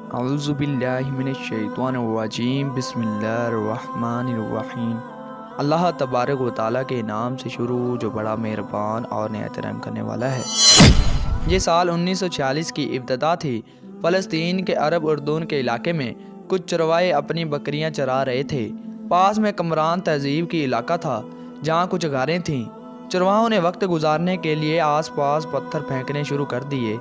اعوذ باللہ من الشیطان الرجیم بسم اللہ الرحمن الرحیم۔ اللہ تبارک و تعالیٰ کے نام سے شروع جو بڑا مہربان اور نہایت رحم کرنے والا ہے۔ یہ سال 1946 کی ابتدا تھی۔ فلسطین کے عرب اردن کے علاقے میں کچھ چروائے اپنی بکریاں چرا رہے تھے۔ پاس میں کمران تہذیب کی علاقہ تھا جہاں کچھ غاریں تھیں۔ چرواہوں نے وقت گزارنے کے لیے آس پاس پتھر پھینکنے شروع کر دیے۔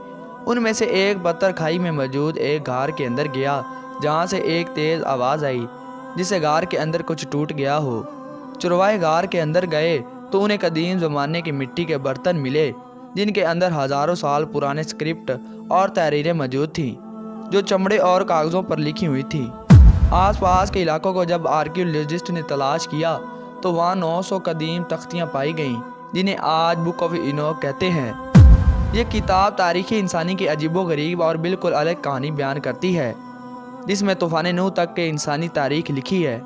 ان میں سے ایک پتھر کھائی میں موجود ایک غار کے اندر گیا جہاں سے ایک تیز آواز آئی جسے غار کے اندر کچھ ٹوٹ گیا ہو۔ چروائے غار کے اندر گئے تو انہیں قدیم زمانے کے مٹی کے برتن ملے جن کے اندر ہزاروں سال پرانے اسکرپٹ اور تحریریں موجود تھیں جو چمڑے اور کاغذوں پر لکھی ہوئی تھیں۔ آس پاس کے علاقوں کو جب آرکیولوجسٹ نے تلاش کیا تو وہاں 900 قدیم تختیاں پائی گئیں جنہیں آج بک آف اینوک کہتے ہیں۔ یہ کتاب تاریخ انسانی کی عجیب و غریب اور بالکل الگ کہانی بیان کرتی ہے جس میں طوفان نوح تک کے انسانی تاریخ لکھی ہے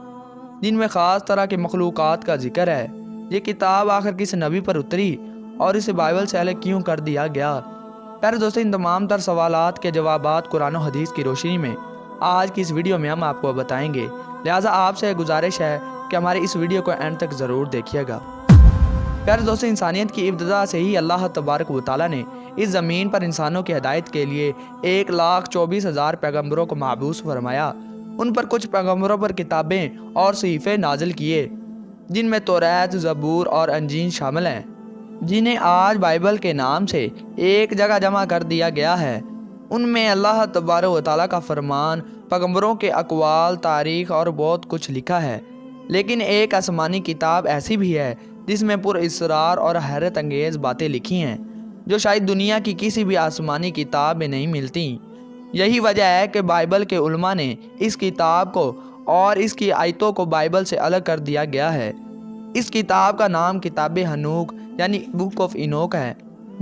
جن میں خاص طرح کے مخلوقات کا ذکر ہے۔ یہ کتاب آخر کس نبی پر اتری اور اسے بائبل سے الگ کیوں کر دیا گیا؟ پیارے دوستو، ان تمام تر سوالات کے جوابات قرآن و حدیث کی روشنی میں آج کی اس ویڈیو میں ہم آپ کو بتائیں گے، لہٰذا آپ سے گزارش ہے کہ ہماری اس ویڈیو کو اینڈ تک ضرور دیکھیے گا۔ پیارے دوستو، انسانیت کی ابتدا سے ہی اللہ تبارک و تعالیٰ نے اس زمین پر انسانوں کی ہدایت کے لیے 1,24,000 پیغمبروں کو مبعوث فرمایا۔ ان پر کچھ پیغمبروں پر کتابیں اور صحیفے نازل کیے جن میں توریت، زبور اور انجیل شامل ہیں، جنہیں آج بائبل کے نام سے ایک جگہ جمع کر دیا گیا ہے۔ ان میں اللہ تبارک و تعالیٰ کا فرمان، پیغمبروں کے اقوال، تاریخ اور بہت کچھ لکھا ہے۔ لیکن ایک آسمانی کتاب ایسی بھی ہے جس میں پر اسرار اور حیرت انگیز باتیں لکھی ہیں جو شاید دنیا کی کسی بھی آسمانی کتاب میں نہیں ملتی۔ یہی وجہ ہے کہ بائبل کے علماء نے اس کتاب کو اور اس کی آیتوں کو بائبل سے الگ کر دیا گیا ہے۔ اس کتاب کا نام کتاب ہنوک یعنی بک آف اینوک ہے۔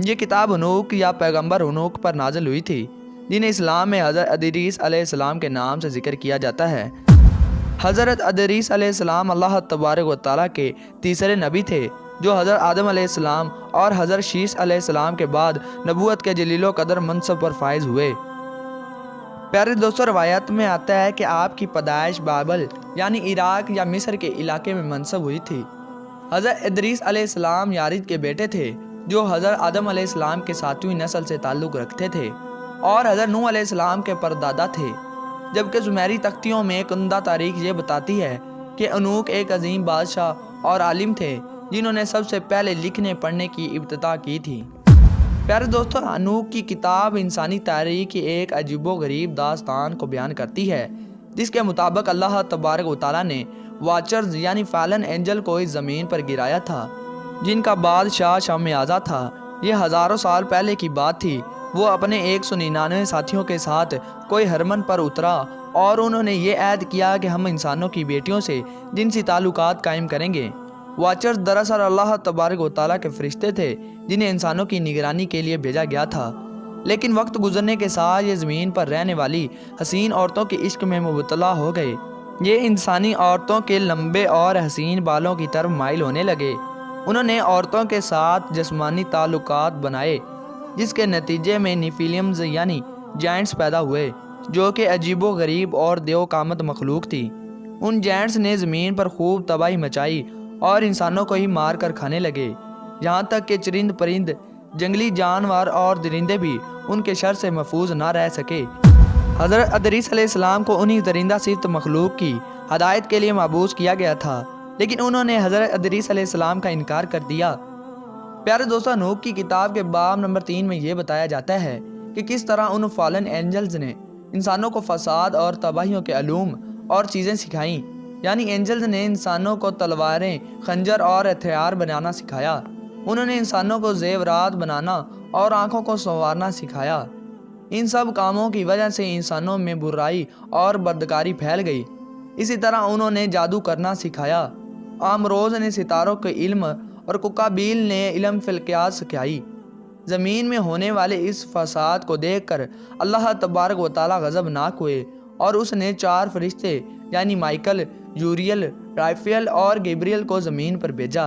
یہ کتاب ہنوک یا پیغمبر ہنوک پر نازل ہوئی تھی جنہیں اسلام میں حضرت ادریس علیہ السلام کے نام سے ذکر کیا جاتا ہے۔ حضرت ادریس علیہ السلام اللہ تبارک و تعالیٰ کے تیسرے نبی تھے جو حضرت آدم علیہ السلام اور حضرت شیس علیہ السلام کے بعد نبوت کے جلیل و قدر منصب پر فائز ہوئے۔ پیارے دوستو، روایت میں آتا ہے کہ آپ کی پیدائش بابل یعنی عراق یا مصر کے علاقے میں منصب ہوئی تھی۔ حضرت ادریس علیہ السلام یارد کے بیٹے تھے جو حضرت آدم علیہ السلام کے 7ویں نسل سے تعلق رکھتے تھے اور حضرت نوح علیہ السلام کے پردادا تھے، جبکہ زمیری تختیوں میں ایک عمدہ تاریخ یہ بتاتی ہے کہ انوک ایک عظیم بادشاہ اور عالم تھے جنہوں نے سب سے پہلے لکھنے پڑھنے کی ابتدا کی تھی۔ پیارے دوستو، انوک کی کتاب انسانی تاریخ کی ایک عجیب و غریب داستان کو بیان کرتی ہے جس کے مطابق اللہ تبارک و تعالیٰ نے واچرز یعنی فالن اینجل کو اس زمین پر گرایا تھا جن کا بادشاہ شام اعظم تھا۔ یہ ہزاروں سال پہلے کی بات تھی۔ وہ اپنے 199 ساتھیوں کے ساتھ کوئی ہرمن پر اترا اور انہوں نے یہ عہد کیا کہ ہم انسانوں کی بیٹیوں سے جنسی تعلقات قائم کریں گے۔ واچرز دراصل اللہ تبارک و تعالیٰ کے فرشتے تھے جنہیں انسانوں کی نگرانی کے لیے بھیجا گیا تھا، لیکن وقت گزرنے کے ساتھ یہ زمین پر رہنے والی حسین عورتوں کے عشق میں مبتلا ہو گئے۔ یہ انسانی عورتوں کے لمبے اور حسین بالوں کی طرف مائل ہونے لگے۔ انہوں نے عورتوں کے ساتھ جسمانی تعلقات بنائے جس کے نتیجے میں نیفیلیمز یعنی جائنٹس پیدا ہوئے جو کہ عجیب و غریب اور دیو قامت مخلوق تھی۔ ان جائنٹس نے زمین پر خوب تباہی مچائی اور انسانوں کو ہی مار کر کھانے لگے، یہاں تک کہ چرند پرند، جنگلی جانور اور درندے بھی ان کے شر سے محفوظ نہ رہ سکے۔ حضرت ادریس علیہ السلام کو انہی درندہ صفت مخلوق کی ہدایت کے لیے مبعوث کیا گیا تھا، لیکن انہوں نے حضرت ادریس علیہ السلام کا انکار کر دیا۔ پیارے دوستو، انوک کی کتاب کے باب نمبر 3 میں یہ بتایا جاتا ہے کہ کس طرح ان فالن اینجلز نے انسانوں کو فساد اور تباہیوں کے علوم اور چیزیں سکھائیں، یعنی اینجلز نے انسانوں کو تلواریں، خنجر اور ہتھیار بنانا سکھایا۔ انہوں نے انسانوں کو زیورات بنانا اور آنکھوں کو سنوارنا سکھایا۔ ان سب کاموں کی وجہ سے انسانوں میں برائی اور بدکاری پھیل گئی۔ اسی طرح انہوں نے جادو کرنا سکھایا۔ آمروز نے ستاروں کے علم اور ککابیل نے علم فلکیات سکھائی۔ زمین میں ہونے والے اس فساد کو دیکھ کر اللہ تبارک و تعالیٰ غضبناک ہوئے اور اس نے 4 فرشتے یعنی مائیکل، یوریل، رافیل اور گیبریل کو زمین پر بھیجا،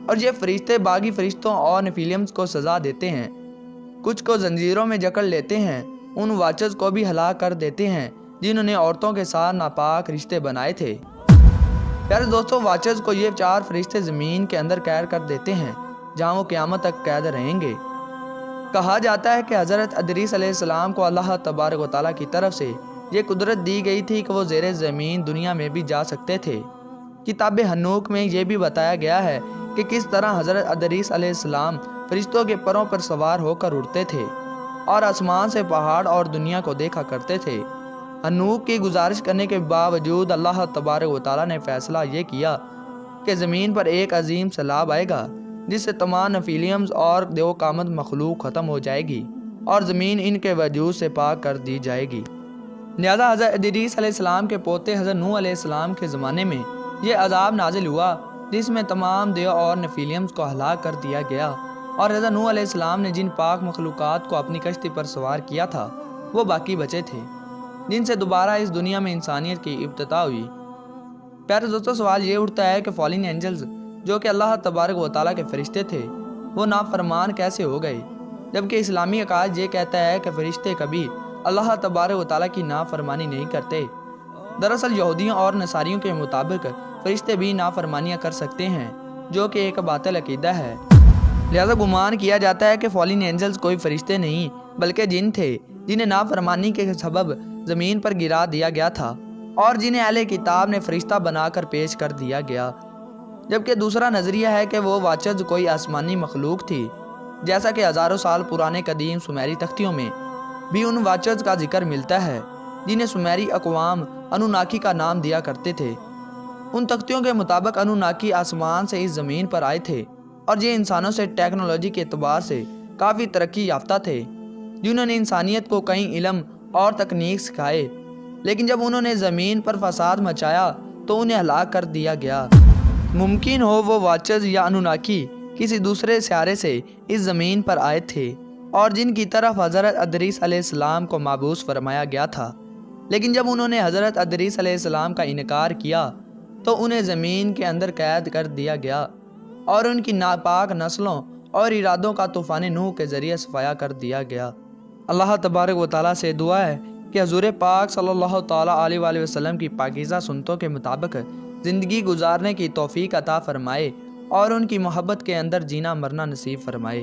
اور یہ فرشتے باقی فرشتوں اور نیفیلیمز کو سزا دیتے ہیں۔ کچھ کو زنجیروں میں جکڑ لیتے ہیں ان واچز کو بھی ہلاک کر دیتے ہیں جنہوں نے عورتوں کے ساتھ ناپاک رشتے بنائے تھے۔ پیارے دوستو، واچز کو یہ 4 فرشتے زمین کے اندر قید کر دیتے ہیں جہاں وہ قیامت تک قید رہیں گے۔ کہا جاتا ہے کہ حضرت ادریس علیہ السلام کو اللہ تبارک و تعالیٰ کی طرف سے یہ قدرت دی گئی تھی کہ وہ زیر زمین دنیا میں بھی جا سکتے تھے۔ کتاب حنوک میں یہ بھی بتایا گیا ہے کہ کس طرح حضرت ادریس علیہ السلام فرشتوں کے پروں پر سوار ہو کر اڑتے تھے اور آسمان سے پہاڑ اور دنیا کو دیکھا کرتے تھے۔ حنوک کی گزارش کرنے کے باوجود اللہ تبارک و تعالیٰ نے فیصلہ یہ کیا کہ زمین پر ایک عظیم سیلاب آئے گا جس سے تمام نفیلیمز اور دیو قامت مخلوق ختم ہو جائے گی اور زمین ان کے وجود سے پاک کر دی جائے گی۔ لہذا حضرت ادریس علیہ السلام کے پوتے حضرت نوح علیہ السلام کے زمانے میں یہ عذاب نازل ہوا جس میں تمام دیو اور نفیلیمز کو ہلاک کر دیا گیا، اور حضرت نوح علیہ السلام نے جن پاک مخلوقات کو اپنی کشتی پر سوار کیا تھا وہ باقی بچے تھے جن سے دوبارہ اس دنیا میں انسانیت کی ابتدا ہوئی۔ پیارے دوستو، سوال یہ اٹھتا ہے کہ فالن اینجلز جو کہ اللہ تبارک و تعالیٰ کے فرشتے تھے وہ نافرمان کیسے ہو گئے، جبکہ اسلامی عقائد یہ کہتا ہے کہ فرشتے کبھی اللہ تبارک و تعالیٰ کی نافرمانی نہیں کرتے۔ دراصل یہودیوں اور نصاریوں کے مطابق فرشتے بھی نافرمانیاں کر سکتے ہیں، جو کہ ایک باطل عقیدہ ہے۔ لہذا گمان کیا جاتا ہے کہ فالن اینجلز کوئی فرشتے نہیں بلکہ جن تھے جنہیں نافرمانی کے سبب زمین پر گرا دیا گیا تھا اور جنہیں اہل کتاب نے فرشتہ بنا کر پیش کر دیا گیا، جبکہ دوسرا نظریہ ہے کہ وہ واچز کوئی آسمانی مخلوق تھی، جیسا کہ ہزاروں سال پرانے قدیم سمیری تختیوں میں بھی ان واچز کا ذکر ملتا ہے جنہیں سمیری اقوام انوناکی کا نام دیا کرتے تھے۔ ان تختیوں کے مطابق انوناکی آسمان سے اس زمین پر آئے تھے اور یہ انسانوں سے ٹیکنالوجی کے اعتبار سے کافی ترقی یافتہ تھے، جنہوں نے انسانیت کو کئی علم اور تکنیک سکھائے، لیکن جب انہوں نے زمین پر فساد مچایا تو انہیں ہلاک کر دیا گیا۔ ممکن ہو وہ واچز یا انوناکی کسی دوسرے سیارے سے اس زمین پر آئے تھے اور جن کی طرف حضرت ادریس علیہ السلام کو مبعوث فرمایا گیا تھا، لیکن جب انہوں نے حضرت ادریس علیہ السلام کا انکار کیا تو انہیں زمین کے اندر قید کر دیا گیا اور ان کی ناپاک نسلوں اور ارادوں کا طوفان نوح کے ذریعے صفایا کر دیا گیا۔ اللہ تبارک و تعالیٰ سے دعا ہے کہ حضور پاک صلی اللہ تعالیٰ علیہ وآلہ وسلم کی پاکیزہ سنتوں کے مطابق زندگی گزارنے کی توفیق عطا فرمائے اور ان کی محبت کے اندر جینا مرنا نصیب فرمائے۔